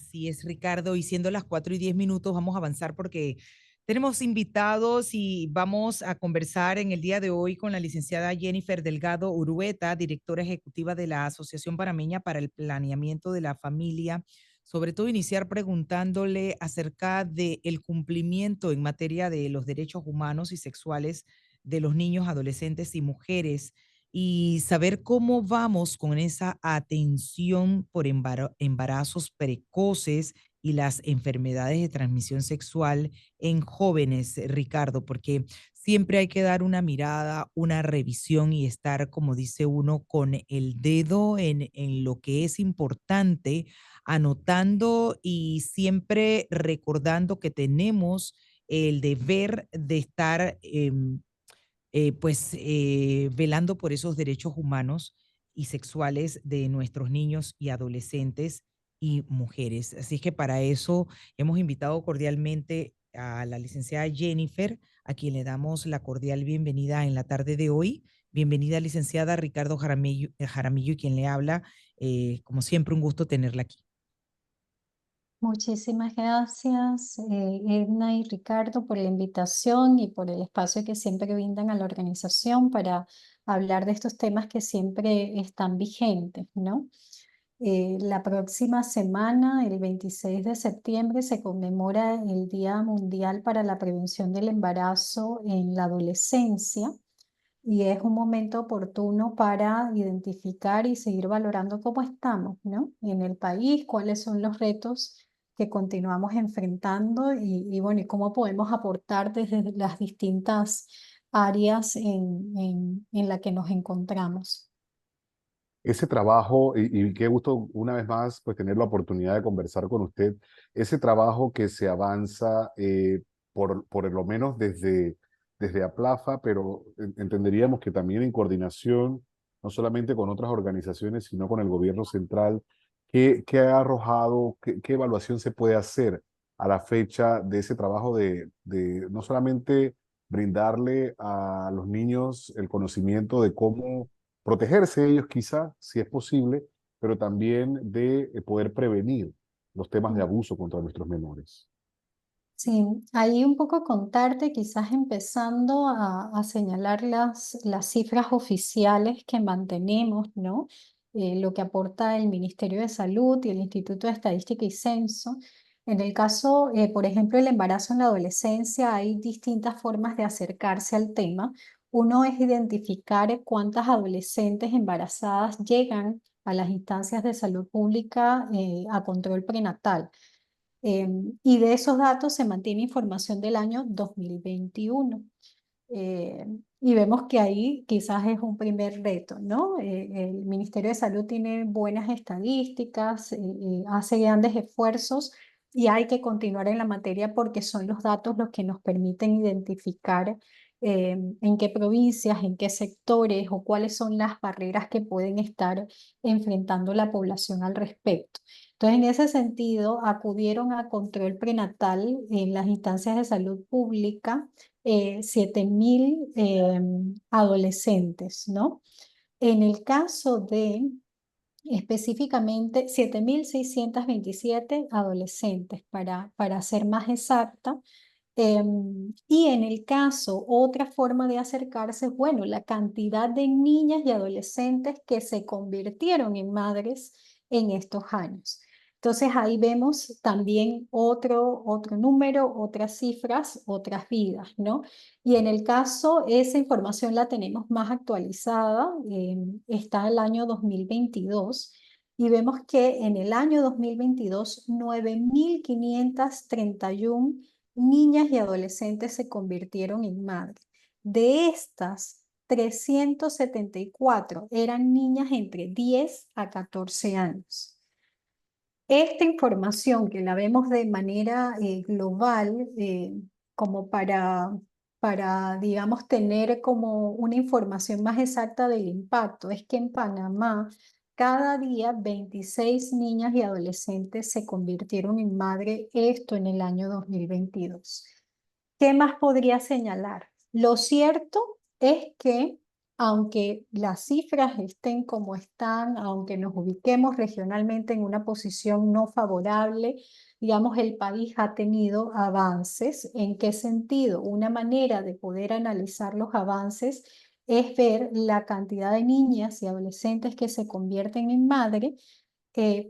Así es, Ricardo, y siendo las 4:10, vamos a avanzar porque tenemos invitados y vamos a conversar en el día de hoy con la licenciada Jennifer Delgado Urueta, directora ejecutiva de la Asociación Panameña para el Planeamiento de la Familia. Sobre todo iniciar preguntándole acerca del cumplimiento en materia de los derechos humanos y sexuales de los niños, adolescentes y mujeres y saber cómo vamos con esa atención por embarazos precoces y las enfermedades de transmisión sexual en jóvenes, Ricardo, porque siempre hay que dar una mirada, una revisión y estar, como dice uno, con el dedo en lo que es importante, anotando y siempre recordando que tenemos el deber de estar velando por esos derechos humanos y sexuales de nuestros niños y adolescentes y mujeres. Así es que para eso hemos invitado cordialmente a la licenciada Jennifer, a quien le damos la cordial bienvenida en la tarde de hoy. Bienvenida, licenciada Ricardo Jaramillo, y quien le habla. Como siempre, un gusto tenerla aquí. Muchísimas gracias, Edna y Ricardo, por la invitación y por el espacio que siempre brindan a la organización para hablar de estos temas que siempre están vigentes, ¿no? La próxima semana, el 26 de septiembre, se conmemora el Día Mundial para la Prevención del Embarazo en la Adolescencia y es un momento oportuno para identificar y seguir valorando cómo estamos, ¿no? En el país, cuáles son los retos que continuamos enfrentando y bueno, y cómo podemos aportar desde las distintas áreas en la que nos encontramos. Ese trabajo, y qué gusto una vez más pues tener la oportunidad de conversar con usted, ese trabajo que se avanza por lo menos desde APLAFA, pero entenderíamos que también en coordinación, no solamente con otras organizaciones, sino con el gobierno central, ¿qué ha arrojado, qué evaluación se puede hacer a la fecha de ese trabajo de no solamente brindarle a los niños el conocimiento de cómo protegerse ellos quizá, si es posible, pero también de poder prevenir los temas de abuso contra nuestros menores? Sí, ahí un poco contarte, quizás empezando a señalar las cifras oficiales que mantenemos, ¿no? Lo que aporta el Ministerio de Salud y el Instituto de Estadística y Censo. En el caso, por ejemplo, del embarazo en la adolescencia, hay distintas formas de acercarse al tema. Uno es identificar cuántas adolescentes embarazadas llegan a las instancias de salud pública a control prenatal. Y de esos datos se mantiene información del año 2021. Y vemos que ahí quizás es un primer reto, ¿no? El Ministerio de Salud tiene buenas estadísticas, hace grandes esfuerzos y hay que continuar en la materia porque son los datos los que nos permiten identificar en qué provincias, en qué sectores o cuáles son las barreras que pueden estar enfrentando la población al respecto. Entonces, en ese sentido, acudieron a control prenatal en las instancias de salud pública 7.000 adolescentes, ¿no? En el caso de específicamente 7.627 adolescentes, para ser más exacta. Y en el caso, otra forma de acercarse es, bueno, la cantidad de niñas y adolescentes que se convirtieron en madres en estos años. Entonces ahí vemos también otro número, otras cifras, otras vidas, ¿no? Y en el caso, esa información la tenemos más actualizada, está el año 2022, y vemos que en el año 2022, 9.531 niñas y adolescentes se convirtieron en madres. De estas, 374 eran niñas entre 10 a 14 años. Esta información que la vemos de manera global, como digamos, tener como una información más exacta del impacto, es que en Panamá cada día 26 niñas y adolescentes se convirtieron en madre, esto en el año 2022. ¿Qué más podría señalar? Lo cierto es que aunque las cifras estén como están, aunque nos ubiquemos regionalmente en una posición no favorable, digamos, el país ha tenido avances. ¿En qué sentido? Una manera de poder analizar los avances es ver la cantidad de niñas y adolescentes que se convierten en madre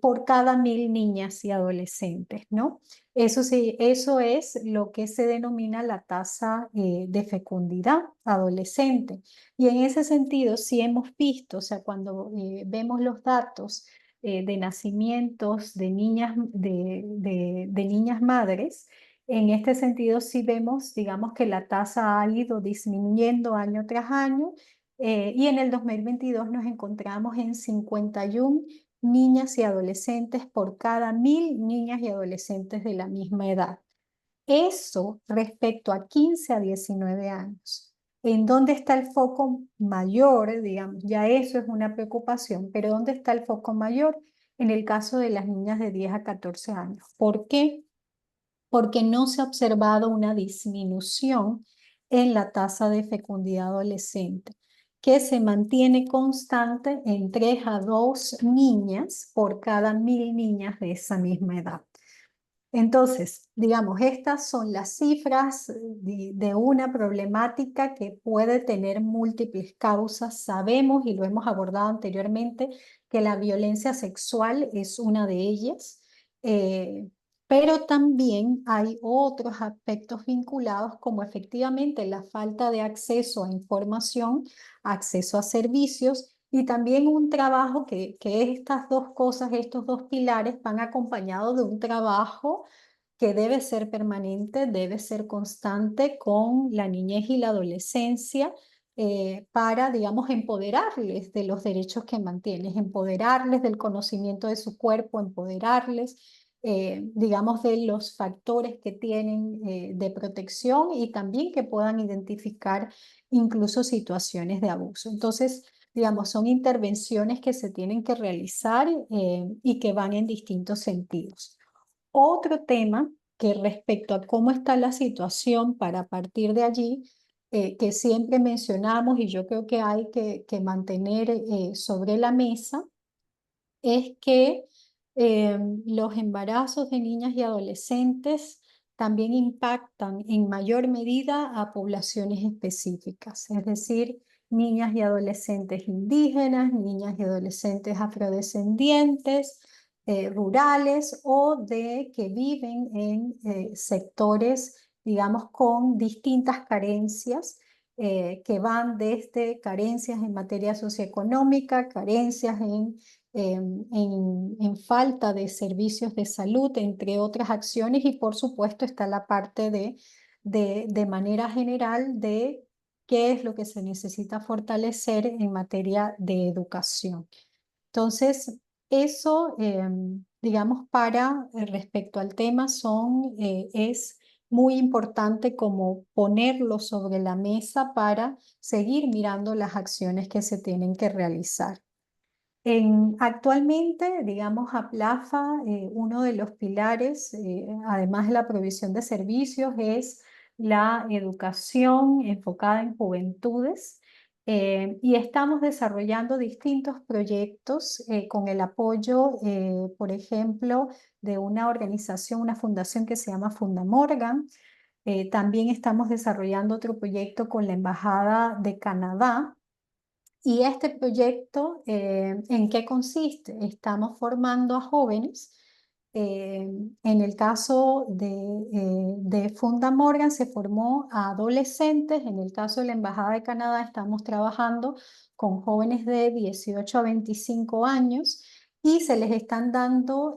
por cada 1.000 niñas y adolescentes, ¿no? Eso sí, eso es lo que se denomina la tasa de fecundidad adolescente. Y en ese sentido, sí hemos visto, o sea, cuando vemos los datos de nacimientos de niñas, de niñas madres, en este sentido sí vemos, digamos, que la tasa ha ido disminuyendo año tras año, y en el 2022 nos encontramos en 51 niñas y adolescentes por cada 1.000 niñas y adolescentes de la misma edad. Eso respecto a 15 a 19 años. ¿En dónde está el foco mayor? Digamos, ya eso es una preocupación, pero ¿dónde está el foco mayor? En el caso de las niñas de 10 a 14 años. ¿Por qué? Porque no se ha observado una disminución en la tasa de fecundidad adolescente, que se mantiene constante en 3 a 2 niñas por cada 1.000 niñas de esa misma edad. Entonces, digamos, estas son las cifras de una problemática que puede tener múltiples causas. Sabemos, y lo hemos abordado anteriormente, que la violencia sexual es una de ellas, pero también hay otros aspectos vinculados, como efectivamente la falta de acceso a información, acceso a servicios, y también un trabajo que estas dos cosas, estos dos pilares van acompañados de un trabajo que debe ser permanente, debe ser constante con la niñez y la adolescencia, para, digamos, empoderarles de los derechos que mantienen, empoderarles del conocimiento de su cuerpo, empoderarles, digamos, de los factores que tienen de protección, y también que puedan identificar incluso situaciones de abuso. Entonces, digamos, son intervenciones que se tienen que realizar y que van en distintos sentidos. Otro tema que respecto a cómo está la situación para partir de allí, que siempre mencionamos y yo creo que hay que mantener sobre la mesa, es que los embarazos de niñas y adolescentes también impactan en mayor medida a poblaciones específicas, es decir, niñas y adolescentes indígenas, niñas y adolescentes afrodescendientes, rurales, o de que viven en sectores, digamos, con distintas carencias, que van desde carencias en materia socioeconómica, carencias en falta de servicios de salud, entre otras acciones, y por supuesto está la parte de manera general de qué es lo que se necesita fortalecer en materia de educación. Entonces, eso, digamos, para respecto al tema es muy importante como ponerlo sobre la mesa para seguir mirando las acciones que se tienen que realizar. Actualmente, digamos, a Plafa, uno de los pilares, además de la provisión de servicios, es la educación enfocada en juventudes, y estamos desarrollando distintos proyectos con el apoyo, por ejemplo, de una organización, una fundación que se llama Fundamorgan. También estamos desarrollando otro proyecto con la Embajada de Canadá. ¿Y este proyecto en qué consiste? Estamos formando a jóvenes. En el caso de Funda Morgan se formó a adolescentes. En el caso de la Embajada de Canadá estamos trabajando con jóvenes de 18 a 25 años, y se les están dando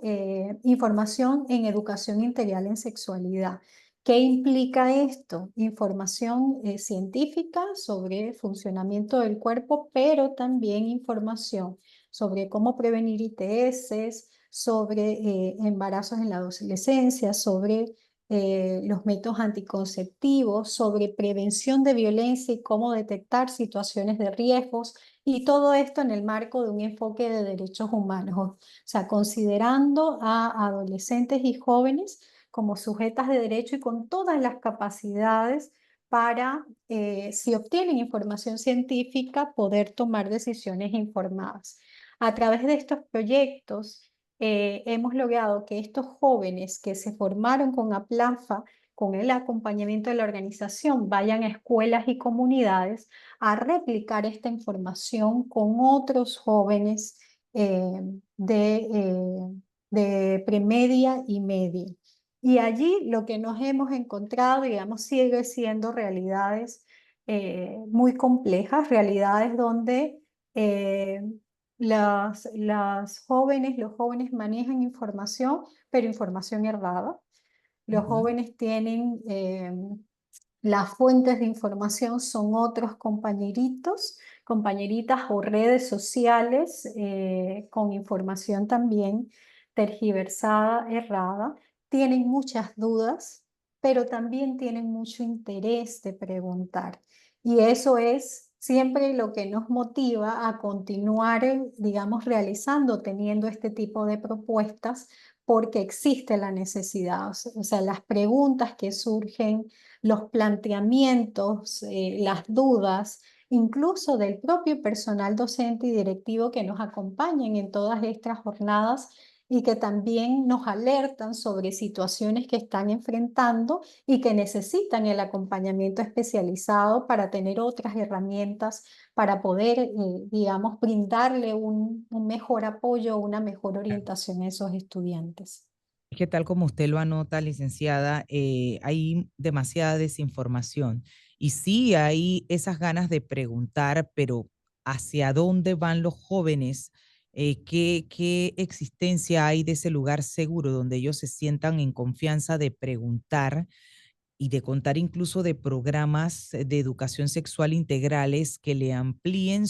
información en educación integral en sexualidad. ¿Qué implica esto? Información científica sobre funcionamiento del cuerpo, pero también información sobre cómo prevenir ITS, sobre embarazos en la adolescencia, sobre los métodos anticonceptivos, sobre prevención de violencia y cómo detectar situaciones de riesgos, y todo esto en el marco de un enfoque de derechos humanos, o sea, considerando a adolescentes y jóvenes como sujetas de derecho y con todas las capacidades para, si obtienen información científica, poder tomar decisiones informadas. A través de estos proyectos, hemos logrado que estos jóvenes que se formaron con APLAFA, con el acompañamiento de la organización, vayan a escuelas y comunidades a replicar esta información con otros jóvenes eh, de, eh, de premedia y media. Y allí lo que nos hemos encontrado, digamos, sigue siendo realidades muy complejas, realidades donde eh, las jóvenes, los jóvenes manejan información, pero información errada. Los Ujú. jóvenes tienen las fuentes de información son otros compañeritos, compañeritas o redes sociales con información también tergiversada, errada. Tienen muchas dudas, pero también tienen mucho interés de preguntar. Y eso es siempre lo que nos motiva a continuar, digamos, realizando, teniendo este tipo de propuestas, porque existe la necesidad. O sea, las preguntas que surgen, los planteamientos, las dudas, incluso del propio personal docente y directivo que nos acompañan en todas estas jornadas y que también nos alertan sobre situaciones que están enfrentando y que necesitan el acompañamiento especializado para tener otras herramientas para poder, digamos, brindarle un mejor apoyo, una mejor orientación a esos estudiantes. Es que tal como usted lo anota, licenciada, hay demasiada desinformación y sí hay esas ganas de preguntar, pero ¿hacia dónde van los jóvenes? ¿Qué existencia hay de ese lugar seguro donde ellos se sientan en confianza de preguntar y de contar incluso de programas de educación sexual integrales que le amplíen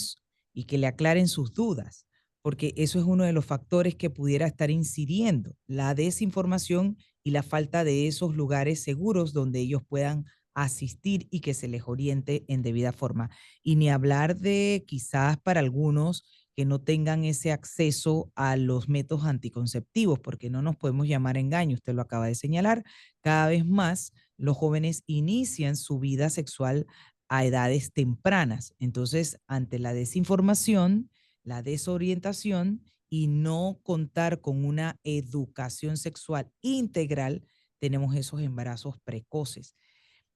y que le aclaren sus dudas? Porque eso es uno de los factores que pudiera estar incidiendo, la desinformación y la falta de esos lugares seguros donde ellos puedan asistir y que se les oriente en debida forma. Y ni hablar de quizás para algunos que no tengan ese acceso a los métodos anticonceptivos, porque no nos podemos llamar engaño, usted lo acaba de señalar, cada vez más los jóvenes inician su vida sexual a edades tempranas. Entonces, ante la desinformación, la desorientación y no contar con una educación sexual integral, tenemos esos embarazos precoces.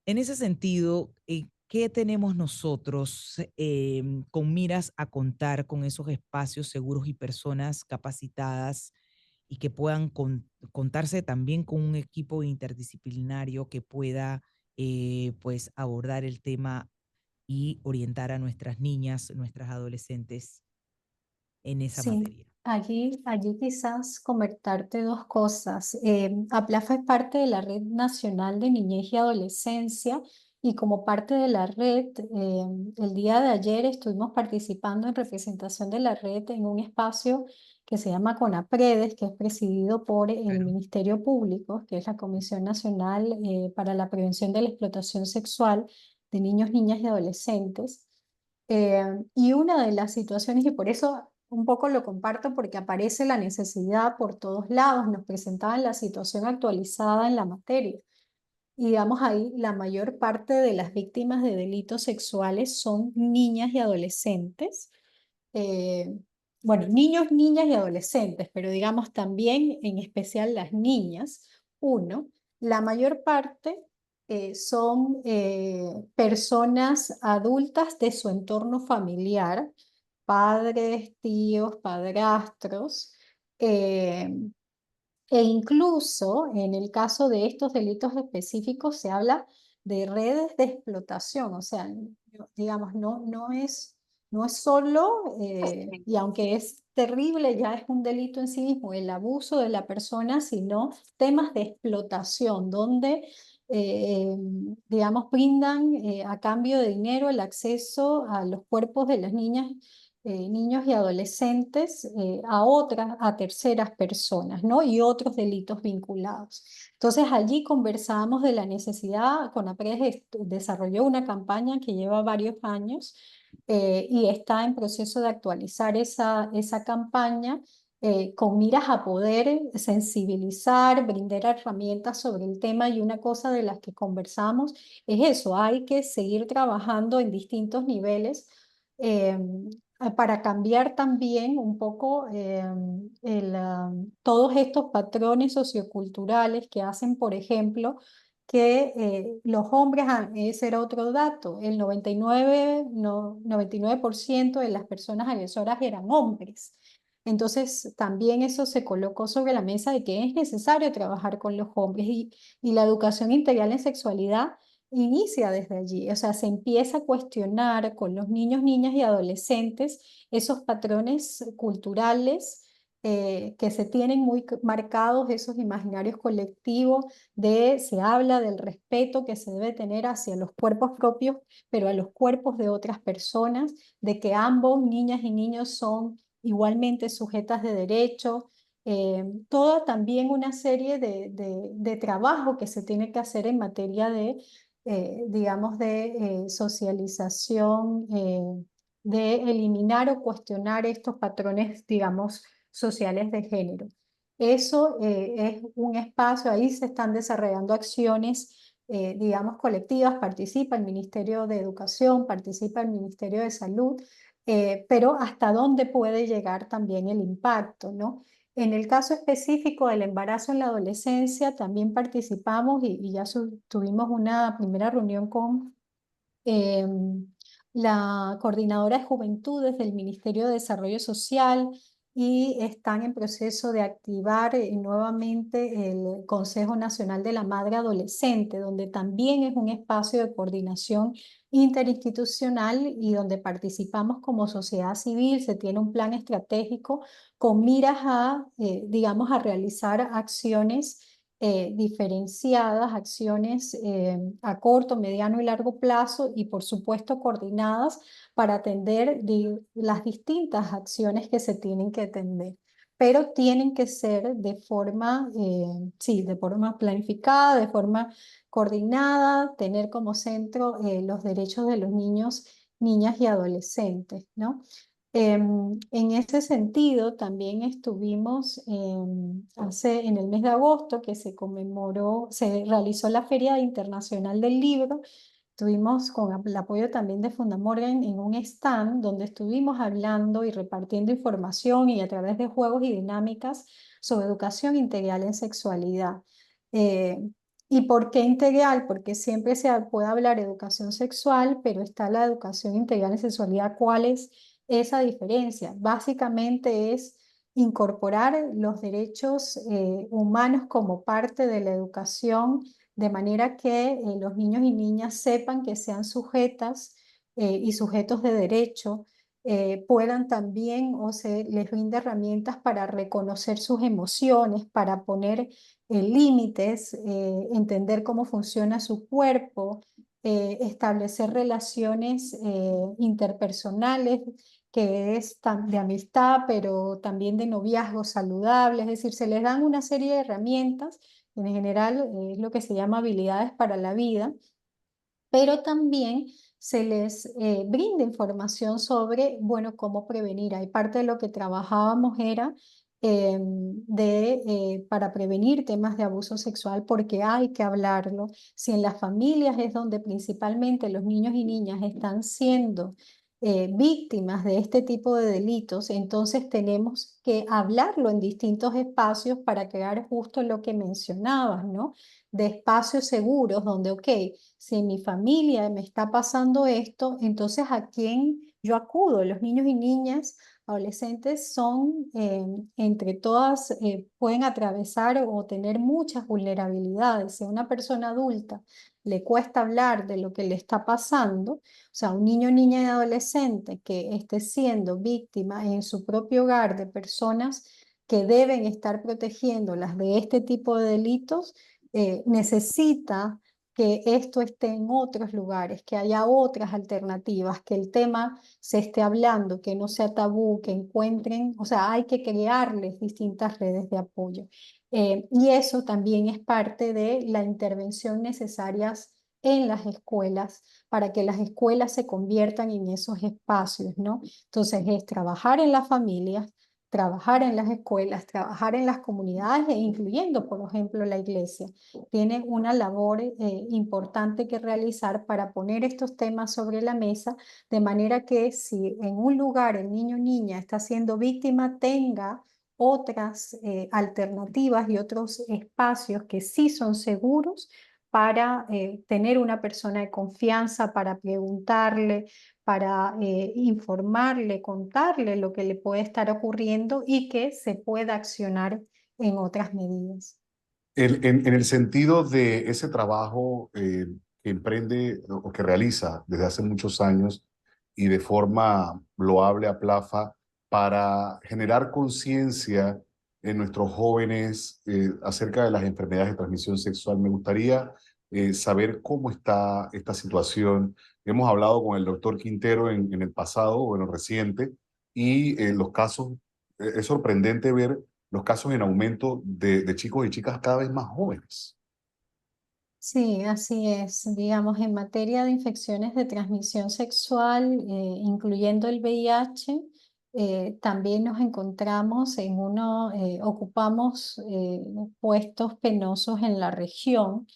En ese sentido, ¿qué tenemos nosotros con miras a contar con esos espacios seguros y personas capacitadas y que puedan contarse también con un equipo interdisciplinario que pueda pues abordar el tema y orientar a nuestras niñas, nuestras adolescentes en esa Sí, materia? allí quizás comentarte dos cosas. APLAFA es parte de la Red Nacional de Niñez y Adolescencia y como parte de la red, el día de ayer estuvimos participando en representación de la red en un espacio que se llama CONAPREDES, que es presidido por el Claro. Ministerio Público, que es la Comisión Nacional para la Prevención de la Explotación Sexual de Niños, Niñas y Adolescentes. Y una de las situaciones, y por eso un poco lo comparto, porque aparece la necesidad por todos lados, nos presentaban la situación actualizada en la materia. Y digamos ahí, la mayor parte de las víctimas de delitos sexuales son niñas y adolescentes. eh, bueno, niños, niñas y adolescentes, pero digamos también en especial las niñas. Uno, la mayor parte son personas adultas de su entorno familiar, padres, tíos, padrastros, eh, e incluso en el caso de estos delitos específicos se habla de redes de explotación, o sea, digamos, no es solo, y aunque es terrible, ya es un delito en sí mismo, el abuso de la persona, sino temas de explotación, donde, digamos, brindan a cambio de dinero el acceso a los cuerpos de las niñas niños y adolescentes a terceras personas, ¿no? Y otros delitos vinculados. Entonces allí conversábamos de la necesidad, CONAPRED desarrolló una campaña que lleva varios años y está en proceso de actualizar esa campaña con miras a poder sensibilizar, brindar herramientas sobre el tema. Y una cosa de las que conversamos es eso, hay que seguir trabajando en distintos niveles eh, para cambiar también un poco todos estos patrones socioculturales que hacen, por ejemplo, que los hombres, ese era otro dato, el 99% de las personas agresoras eran hombres. Entonces, también eso se colocó sobre la mesa de que es necesario trabajar con los hombres y la educación integral en sexualidad inicia desde allí. O sea, se empieza a cuestionar con los niños, niñas y adolescentes esos patrones culturales que se tienen muy marcados, esos imaginarios colectivos se habla del respeto que se debe tener hacia los cuerpos propios, pero a los cuerpos de otras personas, de que ambos, niñas y niños, son igualmente sujetas de derecho, toda también una serie de trabajo que se tiene que hacer en materia digamos, de socialización, de eliminar o cuestionar estos patrones, digamos, sociales de género. Eso es un espacio, ahí se están desarrollando acciones, digamos, colectivas, participa el Ministerio de Educación, participa el Ministerio de Salud, pero hasta dónde puede llegar también el impacto, ¿no? En el caso específico del embarazo en la adolescencia, también participamos y ya tuvimos una primera reunión con eh, la coordinadora de juventudes del Ministerio de Desarrollo Social y están en proceso de activar nuevamente el Consejo Nacional de la Madre Adolescente, donde también es un espacio de coordinación interinstitucional y donde participamos como sociedad civil. Se tiene un plan estratégico con miras digamos, a realizar acciones diferenciadas, acciones a corto, mediano y largo plazo y por supuesto coordinadas para atender las distintas acciones que se tienen que atender. Pero tienen que ser de forma, sí, de forma planificada, de forma coordinada, tener como centro los derechos de los niños, niñas y adolescentes, ¿no? En ese sentido, también estuvimos en el mes de agosto que se realizó la Feria Internacional del Libro. Estuvimos con el apoyo también de Fundamorgan en un stand donde estuvimos hablando y repartiendo información y a través de juegos y dinámicas sobre educación integral en sexualidad. Eh, ¿Y por qué integral? Porque siempre se puede hablar de educación sexual, pero está la educación integral en sexualidad. ¿Cuál es esa diferencia? Básicamente es incorporar los derechos humanos como parte de la educación, de manera que los niños y niñas sepan que sean sujetas y sujetos de derecho, puedan también o se les brinde herramientas para reconocer sus emociones, para poner límites, entender cómo funciona su cuerpo, establecer relaciones interpersonales que es de amistad, pero también de noviazgo saludable. Es decir, se les dan una serie de herramientas, en general es lo que se llama habilidades para la vida, pero también se les brinda información sobre, bueno, cómo prevenir. Hay parte de lo que trabajábamos era para prevenir temas de abuso sexual, porque hay que hablarlo. Si en las familias es donde principalmente los niños y niñas están siendo víctimas de este tipo de delitos, entonces tenemos que hablarlo en distintos espacios para crear justo lo que mencionabas, ¿no? De espacios seguros donde, ok, si en mi familia me está pasando esto, entonces ¿a quién yo acudo? Los niños y niñas, adolescentes son, entre todas, pueden atravesar o tener muchas vulnerabilidades. Si a una persona adulta le cuesta hablar de lo que le está pasando, o sea, un niño, niña y adolescente que esté siendo víctima en su propio hogar de personas que deben estar protegiéndolas de este tipo de delitos, necesita que esto esté en otros lugares, que haya otras alternativas, que el tema se esté hablando, que no sea tabú, que encuentren, o sea, hay que crearles distintas redes de apoyo. Y eso también es parte de la intervención necesarias en las escuelas para que las escuelas se conviertan en esos espacios, ¿no? Entonces es trabajar en las familias, trabajar en las escuelas, trabajar en las comunidades e incluyendo, por ejemplo, la iglesia. Tiene una labor importante que realizar para poner estos temas sobre la mesa, de manera que si en un lugar el niño o niña está siendo víctima, tenga otras alternativas y otros espacios que sí son seguros para tener una persona de confianza, para preguntarle, para informarle, contarle lo que le puede estar ocurriendo y que se pueda accionar en otras medidas. En el sentido de ese trabajo que emprende o que realiza desde hace muchos años y de forma loable a Plafa para generar conciencia en nuestros jóvenes acerca de las enfermedades de transmisión sexual, me gustaría saber cómo está esta situación. Hemos hablado con el doctor Quintero en el pasado, bueno, reciente, y los casos, es sorprendente ver los casos en aumento de chicos y chicas cada vez más jóvenes. Sí, así es. Digamos, en materia de infecciones de transmisión sexual, incluyendo el VIH, también nos encontramos ocupamos puestos penosos en la región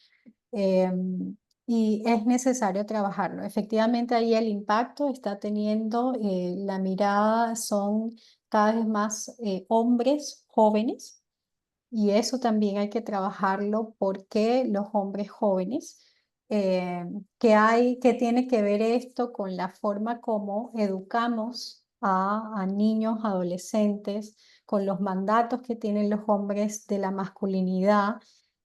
y es necesario trabajarlo. Efectivamente, ahí el impacto está teniendo, la mirada son cada vez más hombres jóvenes y eso también hay que trabajarlo porque los hombres jóvenes, que tiene que ver esto con la forma como educamos a niños, adolescentes, con los mandatos que tienen los hombres de la masculinidad,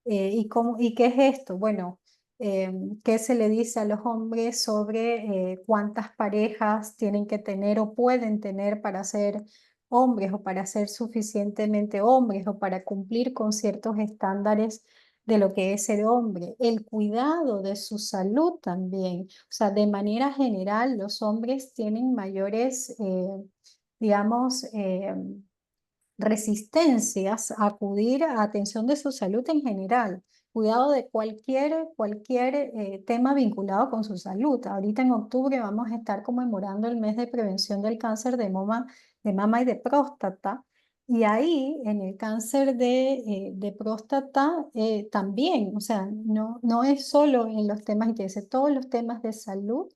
y qué es esto. Bueno, ¿qué se le dice a los hombres sobre cuántas parejas tienen que tener o pueden tener para ser hombres o para ser suficientemente hombres o para cumplir con ciertos estándares de lo que es ser hombre? El cuidado de su salud también. O sea, de manera general, los hombres tienen mayores, digamos, resistencias a acudir a atención de su salud en general, cuidado de cualquier tema vinculado con su salud. Ahorita en octubre vamos a estar conmemorando el mes de prevención del cáncer de mama y de próstata. Y ahí, en el cáncer de próstata, también, o sea, no es solo en los temas ITS, todos los temas de salud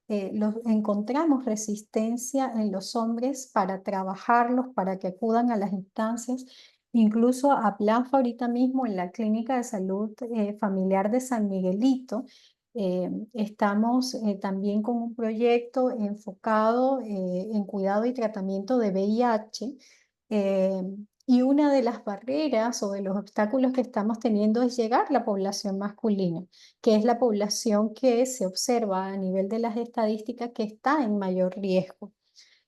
encontramos resistencia en los hombres para trabajarlos, para que acudan a las instancias. Incluso a Planfa ahorita mismo en la Clínica de Salud Familiar de San Miguelito, estamos también con un proyecto enfocado en cuidado y tratamiento de VIH. eh, y una de las barreras o de los obstáculos que estamos teniendo es llegar a la población masculina, que es la población que se observa a nivel de las estadísticas que está en mayor riesgo.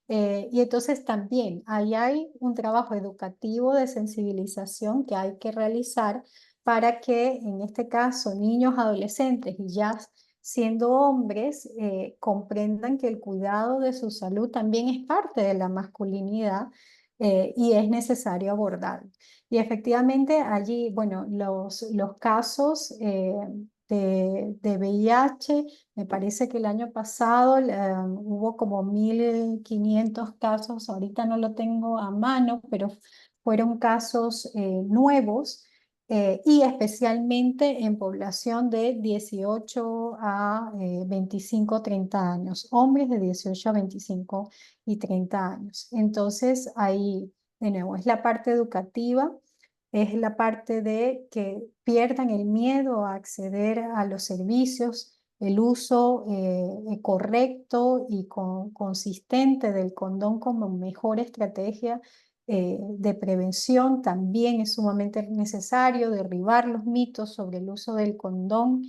Y entonces también ahí hay un trabajo educativo de sensibilización que hay que realizar para que en este caso niños, adolescentes y ya siendo hombres comprendan que el cuidado de su salud también es parte de la masculinidad y es necesario abordarlo. Y efectivamente allí, bueno, los casos de VIH, me parece que el año pasado hubo como 1.500 casos, ahorita no lo tengo a mano, pero fueron casos nuevos y especialmente en población de 18 a 25, 30 años, hombres de 18 a 25 y 30 años. Entonces ahí, de nuevo, es la parte educativa, es la parte de que pierdan el miedo a acceder a los servicios, el uso correcto y consistente del condón como mejor estrategia de prevención. También es sumamente necesario derribar los mitos sobre el uso del condón.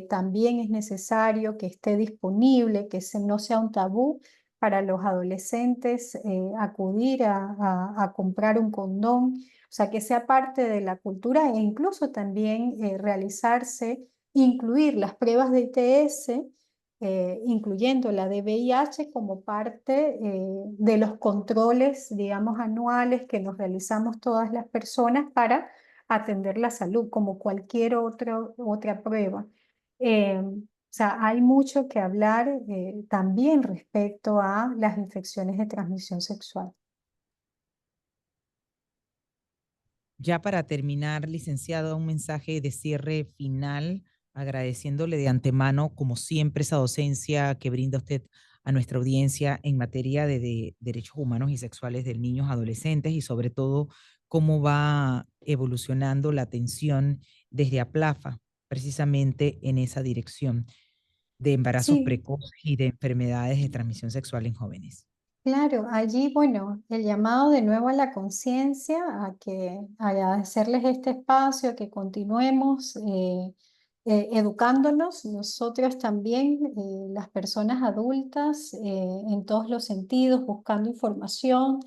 También es necesario que esté disponible, que no sea un tabú para los adolescentes acudir a comprar un condón. O sea, que sea parte de la cultura e incluso también realizarse, incluir las pruebas de ITS, incluyendo la de VIH como parte de los controles, digamos, anuales que nos realizamos todas las personas para atender la salud, como cualquier otra prueba. O sea, hay mucho que hablar también respecto a las infecciones de transmisión sexual. Ya para terminar, licenciada, un mensaje de cierre final, agradeciéndole de antemano, como siempre, esa docencia que brinda usted a nuestra audiencia en materia de derechos humanos y sexuales de niños, adolescentes y sobre todo cómo va evolucionando la atención desde APLAFA, precisamente en esa dirección de embarazos Sí, precoces y de enfermedades de transmisión sexual en jóvenes. claro, allí, bueno, el llamado de nuevo a la conciencia, a hacerles este espacio, a que continuemos educándonos, nosotros también, las personas adultas, en todos los sentidos, buscando información.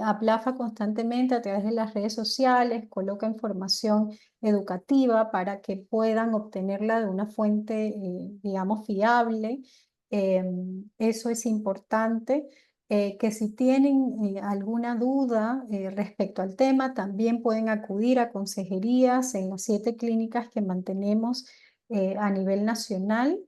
Aplafa constantemente a través de las redes sociales, coloca información educativa para que puedan obtenerla de una fuente, digamos, fiable. Eso es importante. Que si tienen alguna duda respecto al tema, también pueden acudir a consejerías en las 7 clínicas que mantenemos a nivel nacional.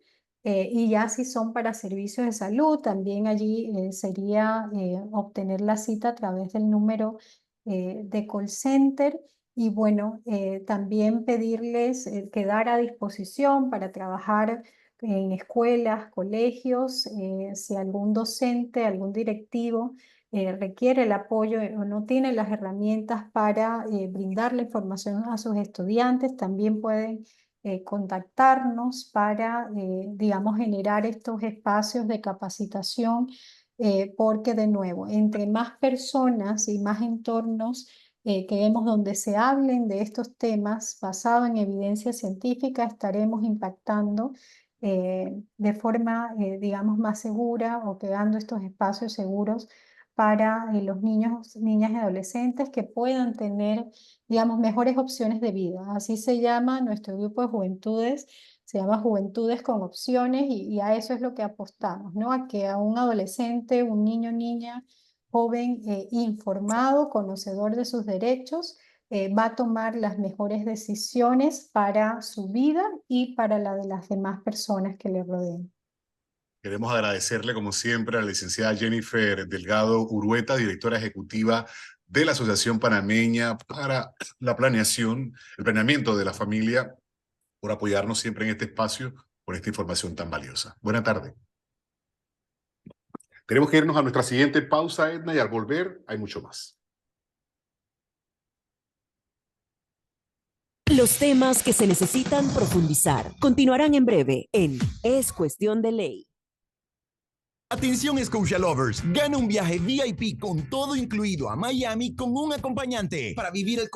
Y ya si son para servicios de salud, también allí sería obtener la cita a través del número de call center. Y bueno, también pedirles quedar a disposición para trabajar en escuelas, colegios, si algún docente, algún directivo requiere el apoyo o no tiene las herramientas para brindar la información a sus estudiantes, también pueden contactarnos para, digamos, generar estos espacios de capacitación, porque de nuevo, entre más personas y más entornos que vemos donde se hablen de estos temas basado en evidencia científica, estaremos impactando de forma, digamos, más segura o creando estos espacios seguros para los niños, niñas y adolescentes que puedan tener, digamos, mejores opciones de vida. Así se llama nuestro grupo de juventudes, se llama Juventudes con Opciones y a eso es lo que apostamos, ¿no? A que a un adolescente, un niño, niña, joven informado, conocedor de sus derechos, va a tomar las mejores decisiones para su vida y para la de las demás personas que le rodeen. Queremos agradecerle, como siempre, a la licenciada Jennifer Delgado Urueta, directora ejecutiva de la Asociación Panameña para la Planeación, el Planeamiento de la Familia, por apoyarnos siempre en este espacio con esta información tan valiosa. Buena tarde. Tenemos que irnos a nuestra siguiente pausa, Edna, y al volver hay mucho más. Los temas que se necesitan profundizar continuarán en breve en Es Cuestión de Ley. Atención Scotia Lovers, gana un viaje VIP con todo incluido a Miami con un acompañante para vivir el